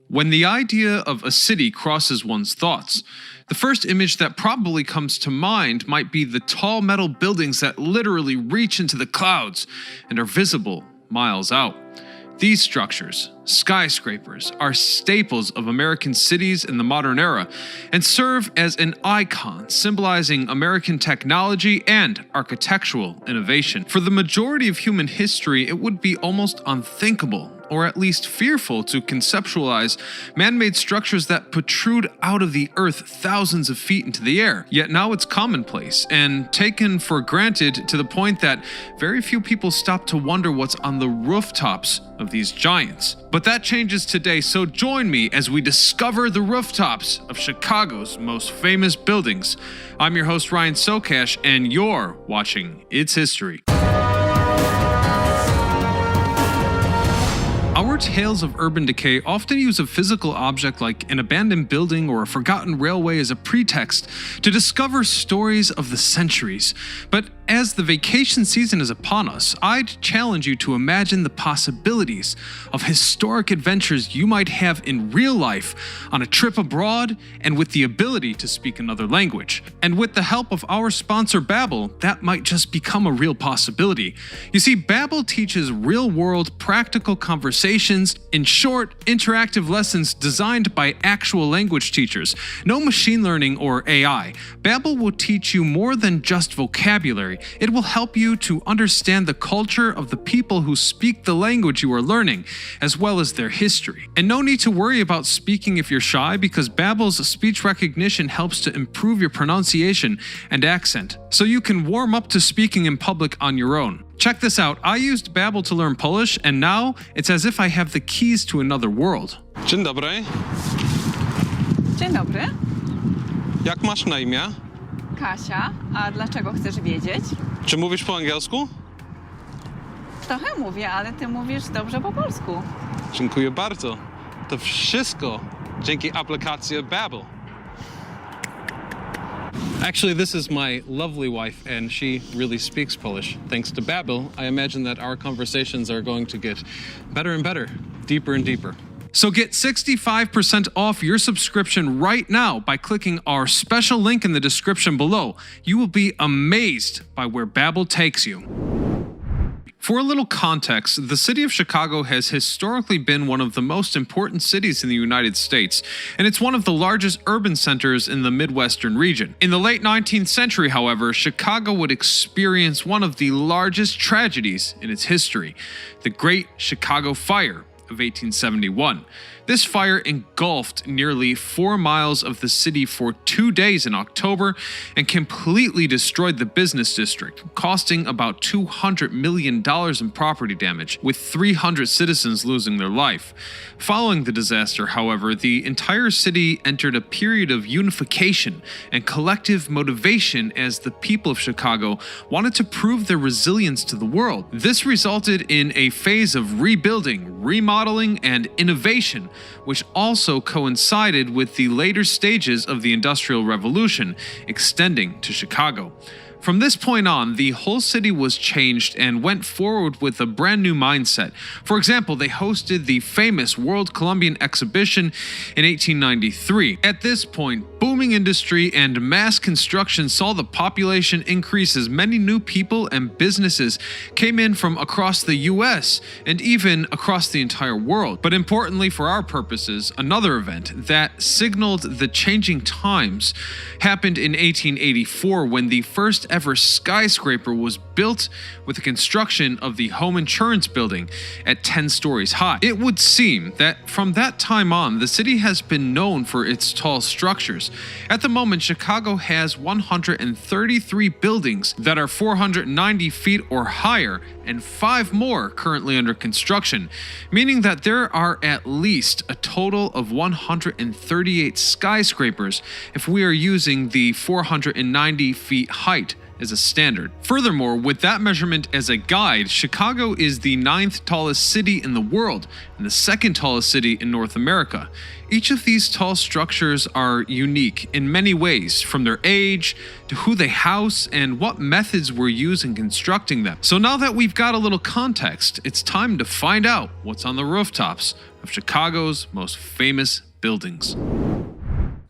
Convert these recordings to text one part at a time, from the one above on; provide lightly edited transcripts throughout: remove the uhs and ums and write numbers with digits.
When the idea of a city crosses one's thoughts, the first image that probably comes to mind might be the tall metal buildings that literally reach into the clouds and are visible miles out. These structures, skyscrapers, are staples of American cities in the modern era and serve as an icon symbolizing American technology and architectural innovation. For the majority of human history, it would be almost unthinkable, or at least fearful, to conceptualize man-made structures that protrude out of the earth thousands of feet into the air. Yet now it's commonplace and taken for granted to the point that very few people stop to wonder what's on the rooftops of these giants. But that changes today, so join me as we discover the rooftops of Chicago's most famous buildings. I'm your host Ryan Socash, and you're watching It's History. Our tales of urban decay often use a physical object like an abandoned building or a forgotten railway as a pretext to discover stories of the centuries. But as the vacation season is upon us, I'd challenge you to imagine the possibilities of historic adventures you might have in real life on a trip abroad and with the ability to speak another language. And with the help of our sponsor Babbel, that might just become a real possibility. You see, Babbel teaches real-world practical conversations in short, interactive lessons designed by actual language teachers. No machine learning or AI. Babbel will teach you more than just vocabulary. It will help you to understand the culture of the people who speak the language you are learning, as well as their history. And no need to worry about speaking if you're shy, because Babbel's speech recognition helps to improve your pronunciation and accent, so you can warm up to speaking in public on your own. Check this out. I used Babbel to learn Polish, and now it's as if I have the keys to another world. Dzień dobry. Dzień dobry, Jak masz na imię? Kasia. A dlaczego chcesz wiedzieć? Czy mówisz po angielsku? Trochę mówię, ale ty mówisz dobrze po polsku. Dziękuję bardzo. To wszystko dzięki aplikacji Babbel. Actually, this is my lovely wife, and she really speaks Polish. Thanks to Babbel, I imagine that our conversations are going to get better and better, deeper and deeper. So get 65% off your subscription right now by clicking our special link in the description below. You will be amazed by where Babbel takes you. For a little context, the city of Chicago has historically been one of the most important cities in the United States, and it's one of the largest urban centers in the Midwestern region. In the late 19th century, however, Chicago would experience one of the largest tragedies in its history, the Great Chicago Fire of 1871. This fire engulfed nearly 4 miles of the city for 2 days in October and completely destroyed the business district, costing about $200 million in property damage, with 300 citizens losing their life. Following the disaster, however, the entire city entered a period of unification and collective motivation as the people of Chicago wanted to prove their resilience to the world. This resulted in a phase of rebuilding, remodeling, and innovation, which also coincided with the later stages of the Industrial Revolution, extending to Chicago. From this point on, the whole city was changed and went forward with a brand new mindset. For example, they hosted the famous World Columbian Exhibition in 1893. At this point, booming industry and mass construction saw the population increase as many new people and businesses came in from across the US and even across the entire world. But importantly for our purposes, another event that signaled the changing times happened in 1884 when the first ever skyscraper was built with the construction of the Home Insurance Building at 10 stories high. It would seem that from that time on, the city has been known for its tall structures. At the moment, Chicago has 133 buildings that are 490 feet or higher, and 5 more currently under construction, meaning that there are at least a total of 138 skyscrapers if we are using the 490 feet height as a standard. Furthermore, with that measurement as a guide, Chicago is the 9th tallest city in the world and the 2nd tallest city in North America. Each of these tall structures are unique in many ways, from their age to who they house and what methods were used in constructing them. So now that we've got a little context, it's time to find out what's on the rooftops of Chicago's most famous buildings.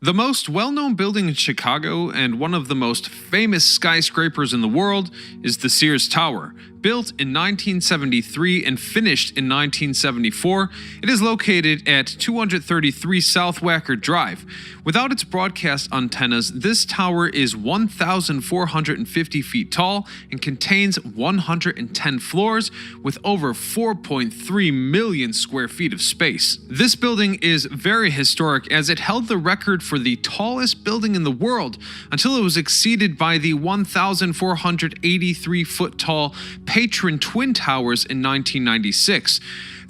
The most well-known building in Chicago and one of the most famous skyscrapers in the world is the Sears Tower. Built in 1973 and finished in 1974, it is located at 233 South Wacker Drive. Without its broadcast antennas, this tower is 1,450 feet tall and contains 110 floors with over 4.3 million square feet of space. This building is very historic as it held the record for the tallest building in the world until it was exceeded by the 1,483 foot tall Patron Twin Towers in 1996.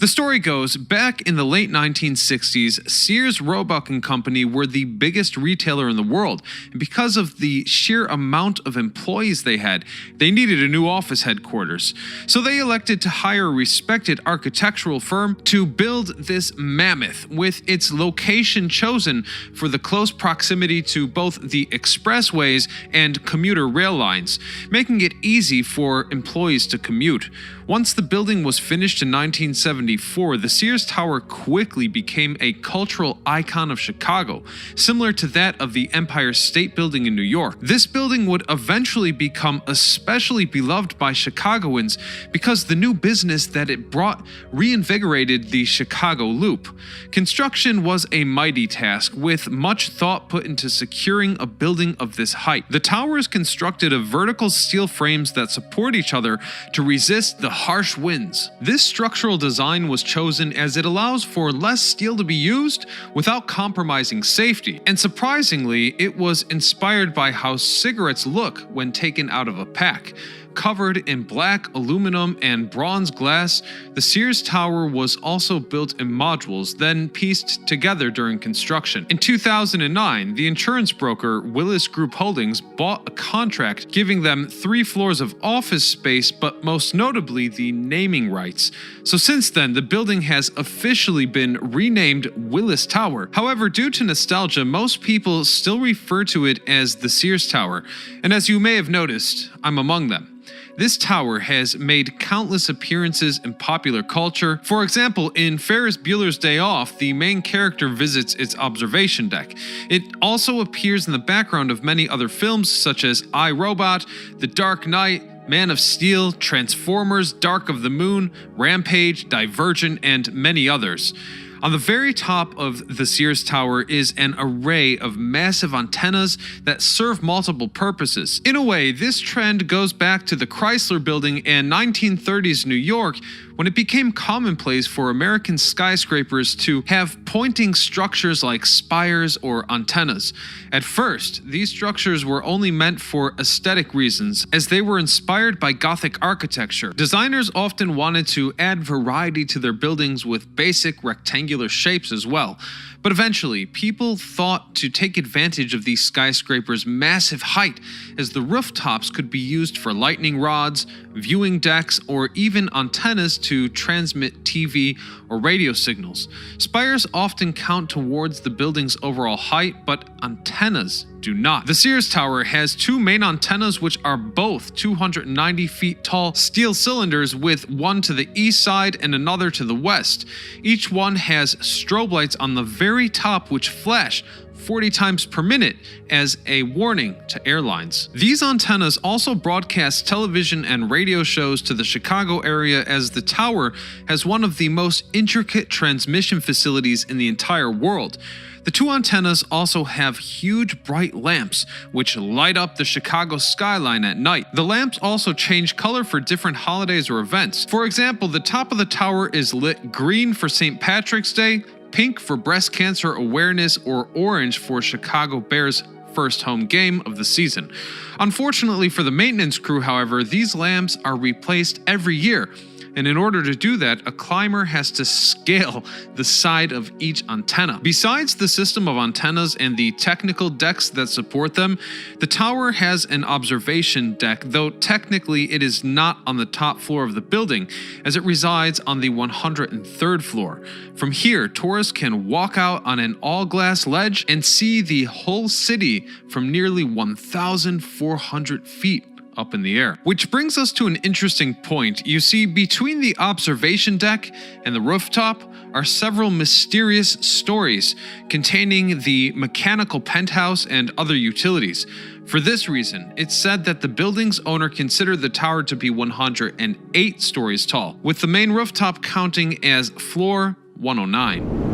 The story goes, back in the late 1960s, Sears, Roebuck & Company were the biggest retailer in the world, and because of the sheer amount of employees they had, they needed a new office headquarters. So they elected to hire a respected architectural firm to build this mammoth, with its location chosen for the close proximity to both the expressways and commuter rail lines, making it easy for employees to commute. Once the building was finished in 1974, the Sears Tower quickly became a cultural icon of Chicago, similar to that of the Empire State Building in New York. This building would eventually become especially beloved by Chicagoans because the new business that it brought reinvigorated the Chicago Loop. Construction was a mighty task, with much thought put into securing a building of this height. The tower is constructed of vertical steel frames that support each other to resist the harsh winds. This structural design was chosen as it allows for less steel to be used without compromising safety. And surprisingly, it was inspired by how cigarettes look when taken out of a pack. Covered in black aluminum and bronze glass, the Sears Tower was also built in modules, then pieced together during construction. In 2009, the insurance broker Willis Group Holdings bought a contract giving them 3 floors of office space, but most notably the naming rights. So since then, the building has officially been renamed Willis Tower. However, due to nostalgia, most people still refer to it as the Sears Tower, and as you may have noticed, I'm among them. This tower has made countless appearances in popular culture. For example, in Ferris Bueller's Day Off, the main character visits its observation deck. It also appears in the background of many other films such as I, Robot, The Dark Knight, Man of Steel, Transformers, Dark of the Moon, Rampage, Divergent, and many others. On the very top of the Sears Tower is an array of massive antennas that serve multiple purposes. In a way, this trend goes back to the Chrysler Building in 1930s New York, when it became commonplace for American skyscrapers to have pointing structures like spires or antennas. At first, these structures were only meant for aesthetic reasons, as they were inspired by Gothic architecture. Designers often wanted to add variety to their buildings with basic rectangular shapes as well. But eventually, people thought to take advantage of these skyscrapers' massive height, as the rooftops could be used for lightning rods, viewing decks, or even antennas to transmit TV or radio signals. Spires often count towards the building's overall height, but antennas do not. The Sears Tower has 2 main antennas, which are both 290 feet tall steel cylinders, with one to the east side and another to the west. Each one has strobe lights on the very top which flash 40 times per minute as a warning to airlines. These antennas also broadcast television and radio shows to the Chicago area, as the tower has one of the most intricate transmission facilities in the entire world. The 2 antennas also have huge bright lamps which light up the Chicago skyline at night. The lamps also change color for different holidays or events. For example, the top of the tower is lit green for St. Patrick's Day, pink for breast cancer awareness, or orange for Chicago Bears' first home game of the season. Unfortunately for the maintenance crew, however, these lamps are replaced every year. And in order to do that, a climber has to scale the side of each antenna. Besides the system of antennas and the technical decks that support them, the tower has an observation deck, though technically it is not on the top floor of the building, as it resides on the 103rd floor. From here, tourists can walk out on an all-glass ledge and see the whole city from nearly 1,400 feet up in the air. Which brings us to an interesting point. You see, between the observation deck and the rooftop are several mysterious stories containing the mechanical penthouse and other utilities. For this reason, it's said that the building's owner considered the tower to be 108 stories tall, with the main rooftop counting as floor 109.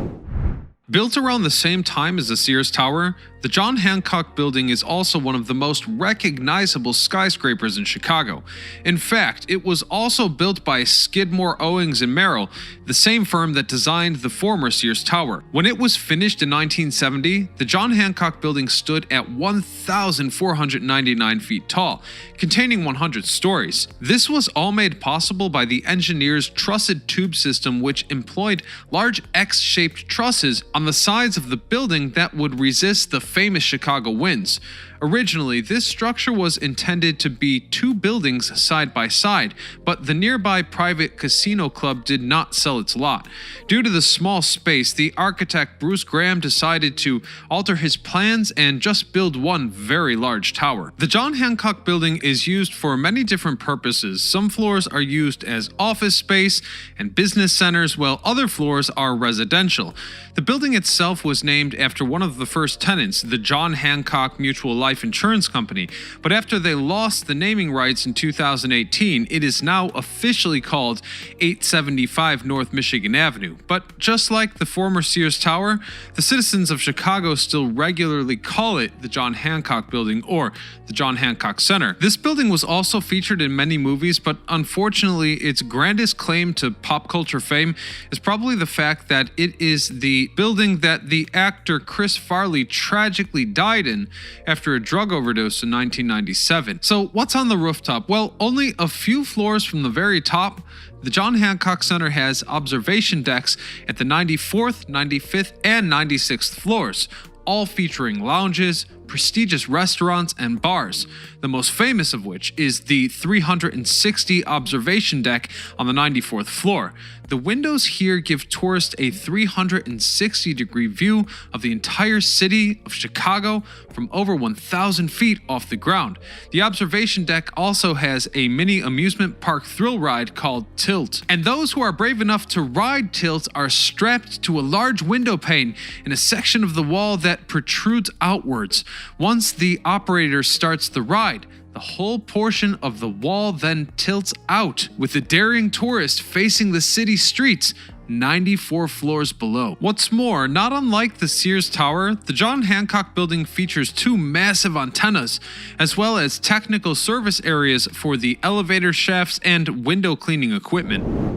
Built around the same time as the Sears Tower, the John Hancock Building is also one of the most recognizable skyscrapers in Chicago. In fact, it was also built by Skidmore, Owings & Merrill, the same firm that designed the former Sears Tower. When it was finished in 1970, the John Hancock Building stood at 1,499 feet tall, containing 100 stories. This was all made possible by the engineer's trusted tube system, which employed large X-shaped trusses on the sides of the building that would resist the famous Chicago winds. Originally, this structure was intended to be two buildings side by side, but the nearby private casino club did not sell its lot. Due to the small space, the architect Bruce Graham decided to alter his plans and just build one very large tower. The John Hancock Building is used for many different purposes. Some floors are used as office space and business centers, while other floors are residential. The building itself was named after one of the first tenants, the John Hancock Mutual Life Insurance Company, but after they lost the naming rights in 2018, it is now officially called 875 North Michigan Avenue. But just like the former Sears Tower, the citizens of Chicago still regularly call it the John Hancock Building or the John Hancock Center. This building was also featured in many movies, but unfortunately, its grandest claim to pop culture fame is probably the fact that it is the building that the actor Chris Farley tragically died in after a drug overdose in 1997. So what's on the rooftop? Well, only a few floors from the very top, the John Hancock Center has observation decks at the 94th, 95th, and 96th floors, all featuring lounges, prestigious restaurants, and bars, the most famous of which is the 360 observation deck on the 94th floor. The windows here give tourists a 360-degree view of the entire city of Chicago from over 1,000 feet off the ground. The observation deck also has a mini amusement park thrill ride called Tilt, and those who are brave enough to ride Tilt are strapped to a large window pane in a section of the wall that protrudes outwards. Once the operator starts the ride, the whole portion of the wall then tilts out, with the daring tourist facing the city streets 94 floors below. What's more, not unlike the Sears Tower, the John Hancock Building features two massive antennas, as well as technical service areas for the elevator shafts and window cleaning equipment.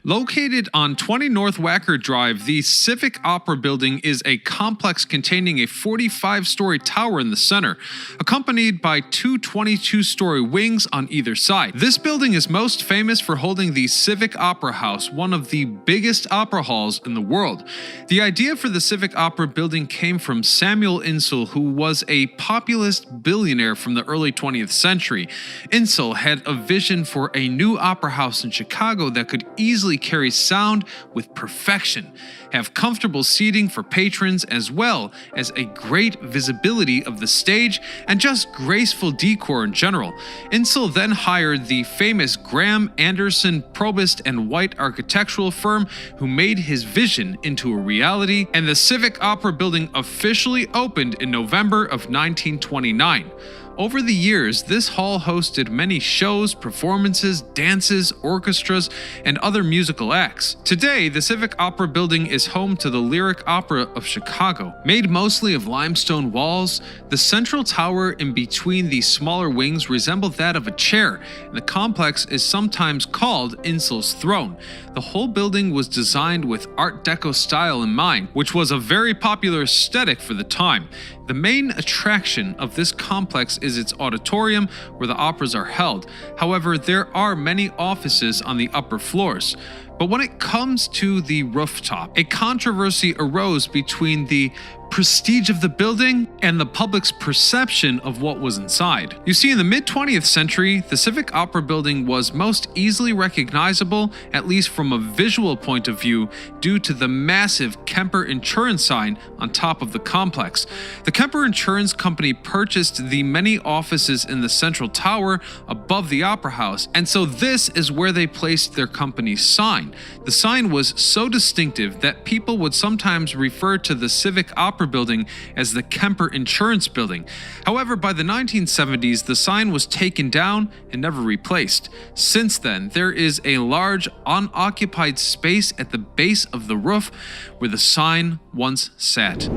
Located on 20 North Wacker Drive, the Civic Opera Building is a complex containing a 45-story tower in the center, accompanied by two 22-story wings on either side. This building is most famous for holding the Civic Opera House, one of the biggest opera halls in the world. The idea for the Civic Opera Building came from Samuel Insull, who was a populist billionaire from the early 20th century. Insull had a vision for a new opera house in Chicago that could easily carry sound with perfection, have comfortable seating for patrons, as well as a great visibility of the stage and just graceful decor in general. Insull then hired the famous Graham, Anderson, Probst, and White architectural firm, who made his vision into a reality, and the Civic Opera Building officially opened in November of 1929. Over the years, this hall hosted many shows, performances, dances, orchestras, and other musical acts. Today, the Civic Opera Building is home to the Lyric Opera of Chicago. Made mostly of limestone walls, the central tower in between the smaller wings resembled that of a chair, and the complex is sometimes called Insull's throne. The whole building was designed with Art Deco style in mind, which was a very popular aesthetic for the time. The main attraction of this complex is its auditorium where the operas are held. However, there are many offices on the upper floors. But when it comes to the rooftop, a controversy arose between the prestige of the building and the public's perception of what was inside. You see, in the mid-20th century, the Civic Opera building was most easily recognizable, at least from a visual point of view, due to the massive Kemper Insurance sign on top of the complex. The Kemper Insurance Company purchased the many offices in the central tower above the Opera House, and so this is where they placed their company's sign. The sign was so distinctive that people would sometimes refer to the Civic Opera building as the Kemper Insurance Building. However, by the 1970s, the sign was taken down and never replaced. Since then, there is a large unoccupied space at the base of the roof where the sign once sat.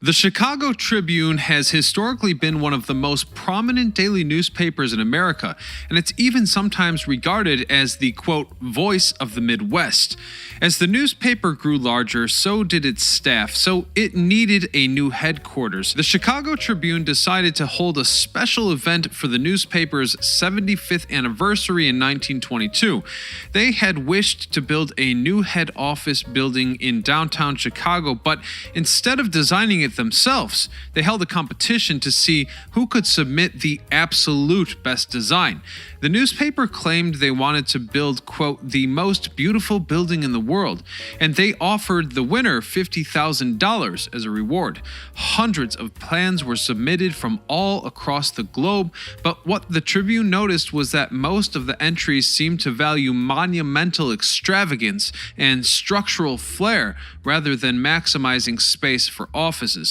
The Chicago Tribune has historically been one of the most prominent daily newspapers in America, and it's even sometimes regarded as the, quote, voice of the Midwest. As the newspaper grew larger, so did its staff, so it needed a new headquarters. The Chicago Tribune decided to hold a special event for the newspaper's 75th anniversary in 1922. They had wished to build a new head office building in downtown Chicago, but instead of designing it themselves, they held a competition to see who could submit the absolute best design. The newspaper claimed they wanted to build, quote, the most beautiful building in the world, and they offered the winner $50,000 as a reward. Hundreds of plans were submitted from all across the globe, but what the Tribune noticed was that most of the entries seemed to value monumental extravagance and structural flair rather than maximizing space for offices.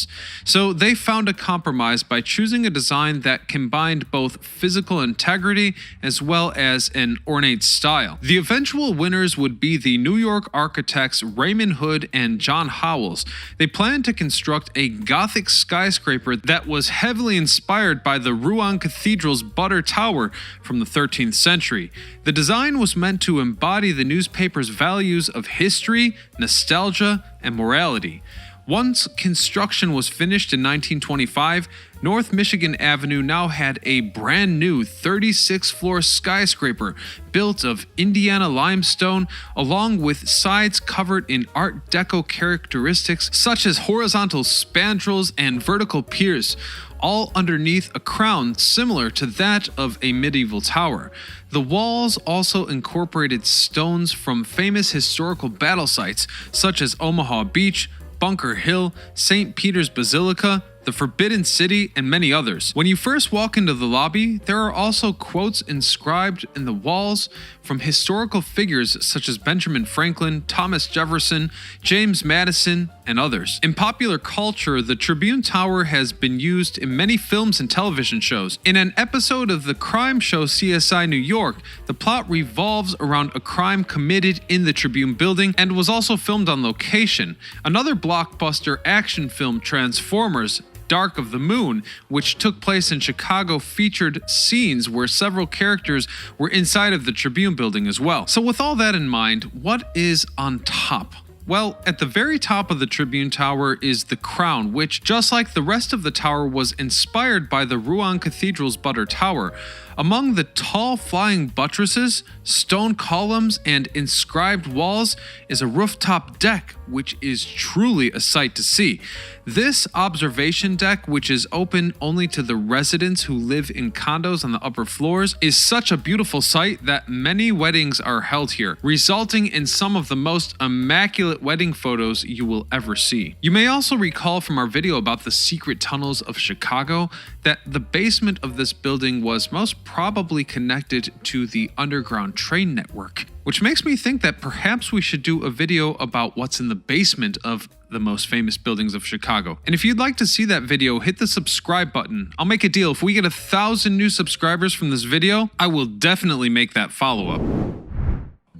So they found a compromise by choosing a design that combined both physical integrity as well as an ornate style. The eventual winners would be the New York architects Raymond Hood and John Howells. They planned to construct a Gothic skyscraper that was heavily inspired by the Rouen Cathedral's Butter Tower from the 13th century. The design was meant to embody the newspaper's values of history, nostalgia, and morality. Once construction was finished in 1925, North Michigan Avenue now had a brand new 36-floor skyscraper built of Indiana limestone, along with sides covered in Art Deco characteristics such as horizontal spandrels and vertical piers, all underneath a crown similar to that of a medieval tower. The walls also incorporated stones from famous historical battle sites such as Omaha Beach, Bunker Hill, St. Peter's Basilica, the Forbidden City, and many others. When you first walk into the lobby, there are also quotes inscribed in the walls from historical figures such as Benjamin Franklin, Thomas Jefferson, James Madison, and others. In popular culture, the Tribune Tower has been used in many films and television shows. In an episode of the crime show CSI New York, the plot revolves around a crime committed in the Tribune building and was also filmed on location. Another blockbuster action film, Transformers: Dark of the Moon, which took place in Chicago, featured scenes where several characters were inside of the Tribune building as well. So with all that in mind, what is on top? Well, at the very top of the Tribune Tower is the crown, which, just like the rest of the tower, was inspired by the Rouen Cathedral's Butter Tower. Among the tall flying buttresses, stone columns, and inscribed walls is a rooftop deck, which is truly a sight to see. This observation deck, which is open only to the residents who live in condos on the upper floors, is such a beautiful sight that many weddings are held here, resulting in some of the most immaculate wedding photos you will ever see. You may also recall from our video about the secret tunnels of Chicago that the basement of this building was most probably connected to the underground train network, which makes me think that perhaps we should do a video about what's in the basement of the most famous buildings of Chicago. And if you'd like to see that video, hit the subscribe button. I'll make a deal. If we get 1,000 new subscribers from this video, I will definitely make that follow-up.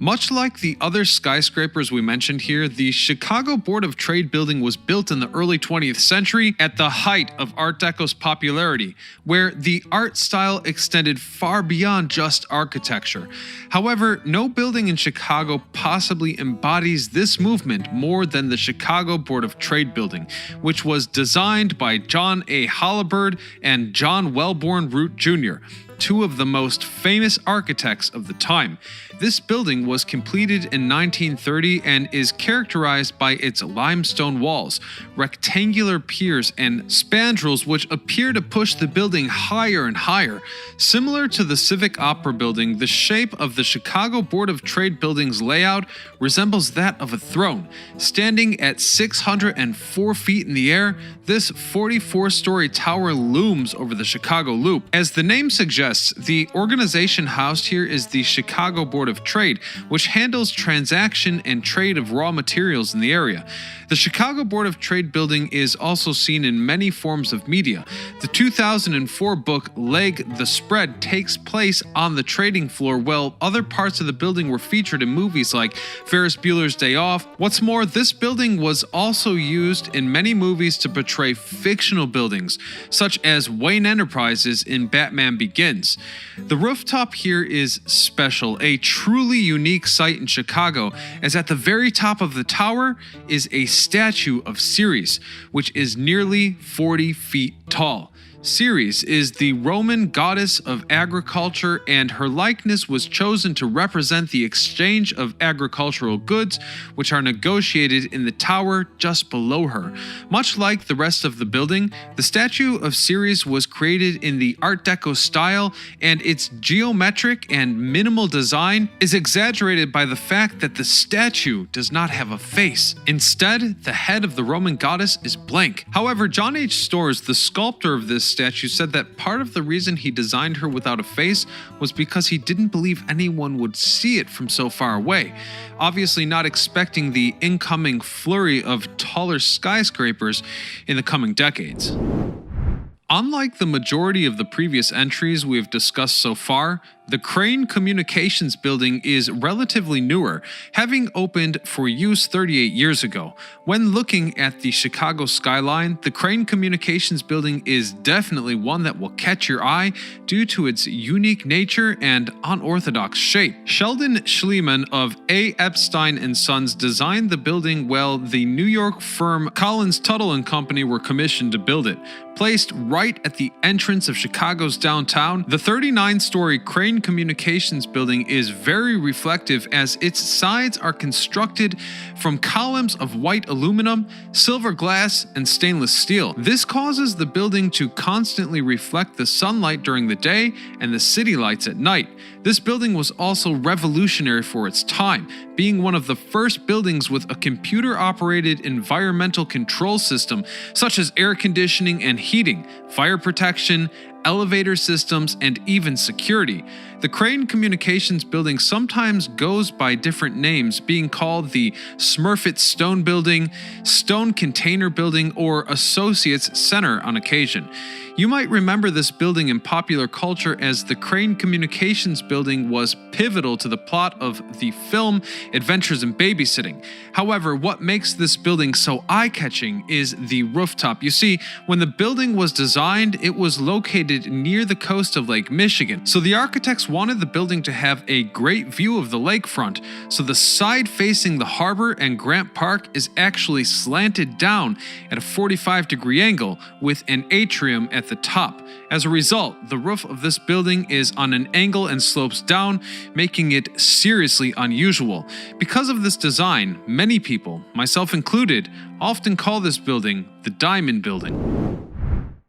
Much like the other skyscrapers we mentioned here, the Chicago Board of Trade building was built in the early 20th century at the height of Art Deco's popularity, where the art style extended far beyond just architecture. However, no building in Chicago possibly embodies this movement more than the Chicago Board of Trade building, which was designed by John A. Halliburd and John Wellborn Root Jr., two of the most famous architects of the time. This building was completed in 1930 and is characterized by its limestone walls, rectangular piers, and spandrels which appear to push the building higher and higher. Similar to the Civic Opera building, the shape of the Chicago Board of Trade building's layout resembles that of a throne. Standing at 604 feet in the air, this 44-story tower looms over the Chicago Loop. As the name suggests, the organization housed here is the Chicago Board of Trade, which handles transaction and trade of raw materials in the area. The Chicago Board of Trade building is also seen in many forms of media. The 2004 book Leg the Spread takes place on the trading floor, while other parts of the building were featured in movies like Ferris Bueller's Day Off. What's more, this building was also used in many movies to portray fictional buildings, such as Wayne Enterprises in Batman Begins. The rooftop here is special, a truly unique sight in Chicago, as at the very top of the tower is a statue of Ceres, which is nearly 40 feet tall. Ceres is the Roman goddess of agriculture, and her likeness was chosen to represent the exchange of agricultural goods, which are negotiated in the tower just below her. Much like the rest of the building, the statue of Ceres was created in the Art Deco style, and its geometric and minimal design is exaggerated by the fact that the statue does not have a face. Instead, the head of the Roman goddess is blank. However, John H. Storrs, the sculptor of this statue, said that part of the reason he designed her without a face was because he didn't believe anyone would see it from so far away, obviously not expecting the incoming flurry of taller skyscrapers in the coming decades. Unlike the majority of the previous entries we have discussed so far, the Crane Communications building is relatively newer, having opened for use 38 years ago. When looking at the Chicago skyline, the Crane Communications building is definitely one that will catch your eye due to its unique nature and unorthodox shape. Sheldon Schliemann of A. Epstein & Sons designed the building while the New York firm Collins Tuttle & Company were commissioned to build it. Placed right at the entrance of Chicago's downtown, the 39-story Crane Communications building is very reflective, as its sides are constructed from columns of white aluminum, silver glass, and stainless steel. This causes the building to constantly reflect the sunlight during the day and the city lights at night. This building was also revolutionary for its time, being one of the first buildings with a computer-operated environmental control system, such as air conditioning and heating, fire protection, elevator systems, and even security. The Crane Communications building sometimes goes by different names, being called the Smurfit Stone Building, Stone Container Building, or Associates Center on occasion. You might remember this building in popular culture as the Crane Communications building was pivotal to the plot of the film Adventures in Babysitting. However, what makes this building so eye-catching is the rooftop. You see, when the building was designed, it was located near the coast of Lake Michigan, so the architects wanted the building to have a great view of the lakefront, so the side facing the harbor and Grant Park is actually slanted down at a 45-degree angle with an atrium at the top. As a result, the roof of this building is on an angle and slopes down, making it seriously unusual. Because of this design, many people, myself included, often call this building the Diamond Building.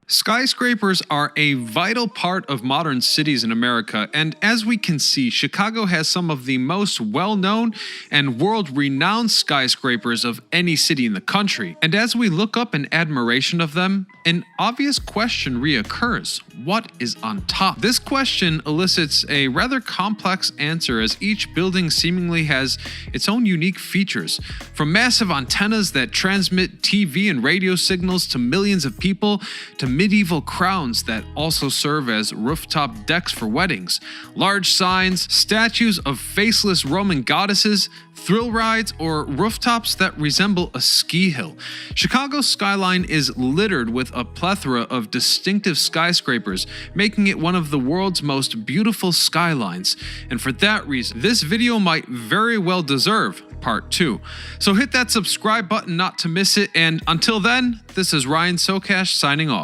Skyscrapers are a vital part of modern cities in America, and as we can see, Chicago has some of the most well-known and world-renowned skyscrapers of any city in the country. And as we look up in admiration of them, an obvious question reoccurs: what is on top? This question elicits a rather complex answer, as each building seemingly has its own unique features. From massive antennas that transmit TV and radio signals to millions of people, to medieval crowns that also serve as rooftop decks for weddings, large signs, statues of faceless Roman goddesses, thrill rides, or rooftops that resemble a ski hill. Chicago's skyline is littered with a plethora of distinctive skyscrapers, making it one of the world's most beautiful skylines. And for that reason, this video might very well deserve part 2. So hit that subscribe button not to miss it, and until then, this is Ryan Socash signing off.